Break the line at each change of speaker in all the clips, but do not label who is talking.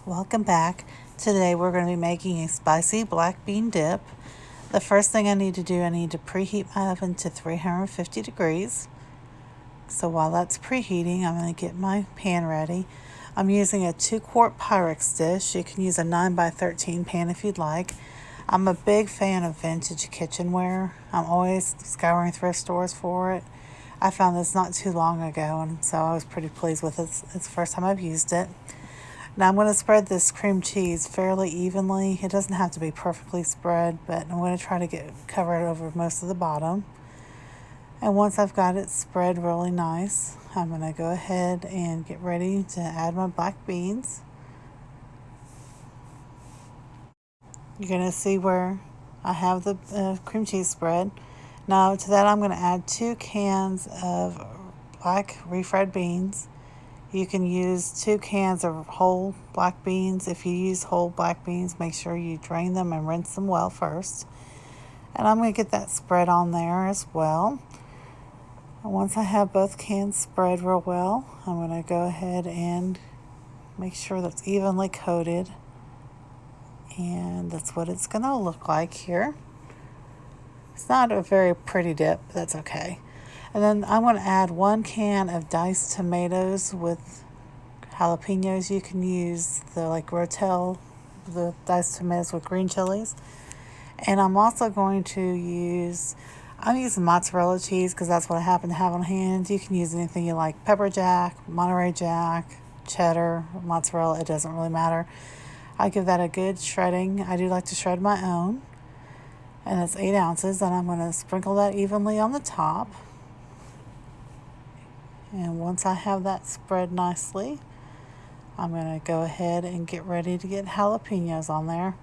Welcome back. Today we're going to be making a spicy black bean dip. The first thing I need to do, I need to preheat my oven to 350 degrees. So while that's preheating, I'm going to get my pan ready. I'm using a 2-quart Pyrex dish. You can use a 9x13 pan if you'd like. I'm a big fan of vintage kitchenware. I'm always scouring thrift stores for it. I found this not too long ago, and so I was pretty pleased with it. It's the first time I've used it. Now I'm going to spread this cream cheese fairly evenly. It doesn't have to be perfectly spread, but I'm going to try to cover it over most of the bottom. And once I've got it spread really nice, I'm going to go ahead and get ready to add my black beans. You're going to see where I have the cream cheese spread. Now to that I'm going to add 2 cans of black refried beans. You can use 2 cans of whole black beans. If you use whole black beans, make sure you drain them and rinse them well first. And I'm going to get that spread on there as well. And once I have both cans spread real well, I'm going to go ahead and make sure that's evenly coated. And that's what it's going to look like here. It's not a very pretty dip, but that's okay. And then I'm going to add 1 can of diced tomatoes with jalapeños. You can use the Rotel, the diced tomatoes with green chilies. And I'm also going to I'm using mozzarella cheese because that's what I happen to have on hand. You can use anything you like: pepper jack, Monterey Jack, cheddar, mozzarella, it doesn't really matter. I give that a good shredding. I do like to shred my own. And it's 8 ounces, and I'm going to sprinkle that evenly on the top. And once I have that spread nicely, I'm going to go ahead and get ready to get jalapeños on there.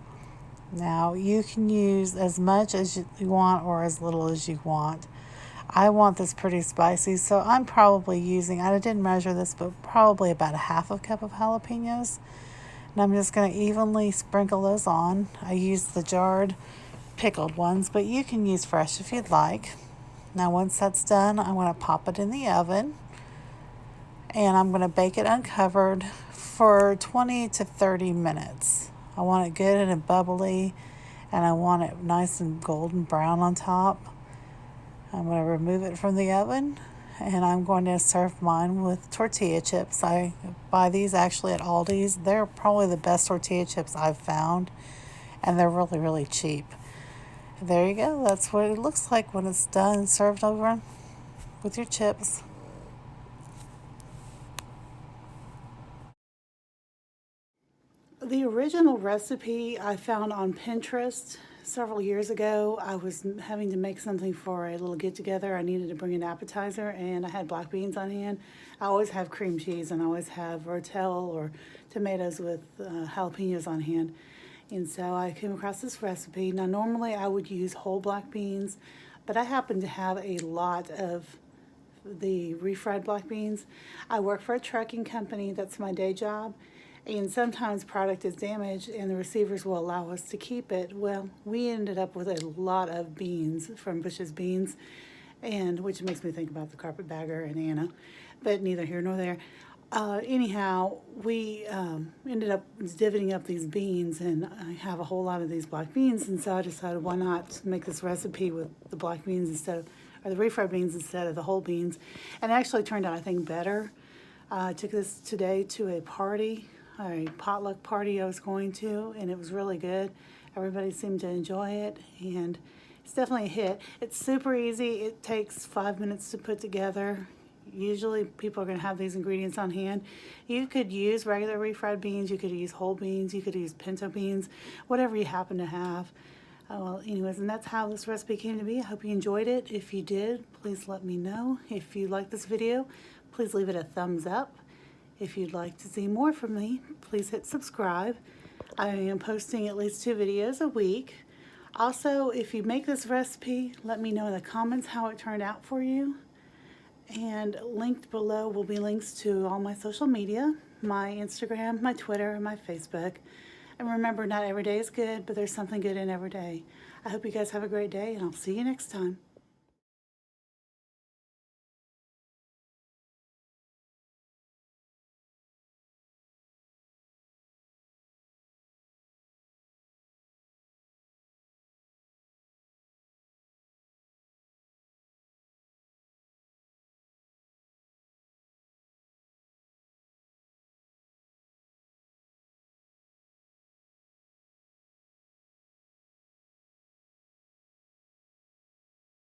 Now you can use as much as you want or as little as you want. I want this pretty spicy, so I'm probably using, I didn't measure this, but probably about a half a cup of jalapeños. And I'm just going to evenly sprinkle those on. I use the jarred pickled ones, but you can use fresh if you'd like. Now once that's done, I'm going to pop it in the oven. And I'm going to bake it uncovered for 20 to 30 minutes. I want it good and bubbly, and I want it nice and golden brown on top. I'm going to remove it from the oven, and I'm going to serve mine with tortilla chips. I buy these actually at Aldi's. They're probably the best tortilla chips I've found, and they're really, really cheap. There you go. That's what it looks like when it's done, served over with your chips. The original recipe I found on Pinterest several years ago. I was having to make something for a little get-together. I needed to bring an appetizer, and I had black beans on hand. I always have cream cheese, and I always have rotel or tomatoes with jalapenos on hand. And so I came across this recipe. Now normally I would use whole black beans, but I happen to have a lot of the refried black beans. I work for a trucking company. That's my day job. And sometimes product is damaged and the receivers will allow us to keep it. Well, we ended up with a lot of beans from Bush's Beans, and which makes me think about the carpetbagger and Anna, but neither here nor there. Anyhow, we ended up divvying up these beans, and I have a whole lot of these black beans, and so I decided why not make this recipe with the black beans or the refried beans instead of the whole beans. And it actually turned out, I think, better. I took this today to a potluck party I was going to, and it was really good. Everybody seemed to enjoy it, and it's definitely a hit. It's super easy. It takes 5 minutes to put together. Usually people are going to have these ingredients on hand. You could use regular refried beans, you could use whole beans, you could use pinto beans, whatever you happen to have. Well, anyways, and that's how this recipe came to be. I hope you enjoyed it. If you did, please let me know. If you like this video, please leave it a thumbs up. If you'd like to see more from me, please hit subscribe. I am posting at least 2 videos a week. Also, if you make this recipe, let me know in the comments how it turned out for you. And linked below will be links to all my social media, my Instagram, my Twitter, and my Facebook. And remember, not every day is good, but there's something good in every day. I hope you guys have a great day, and I'll see you next time.